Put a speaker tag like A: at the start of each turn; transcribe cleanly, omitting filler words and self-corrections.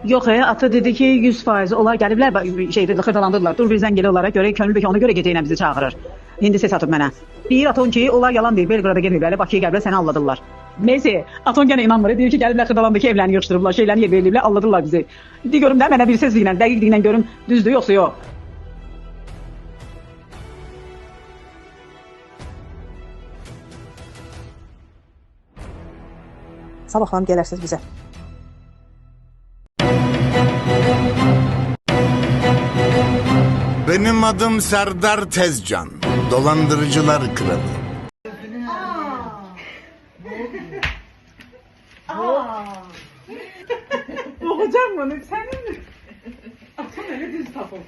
A: Yox, ata dedi ki 100%. Onlar gəliblər, şeydə xırdalandırdılar. Dur bir zəng elə onlara görə, Könül bəy ona görə gecə ilə bizi çağırır. İndi ses atıb mənə. Deyir Aton ki, onlar yalan deyir. Belqrada gəlməyiblər, Bakıya gəliblər, səni alladırlar. Neyse, Aton gene inanmır. Deyir ki, gəliblər xırdalandakı evlərini yığışdırıblar, şeylərini yer veriliblər, alladırlar bizi. İndi görüm də mənə bir sezliklə, dəqiqliklə görüm düzdür yoxsa yox. Sabah xanım gələrsiniz bizə.
B: Benim adım Serdar Tezcan. Dolandırıcılar kralı.
A: Boğacağım bunu. Senin mi? Atam öyle düz tapım.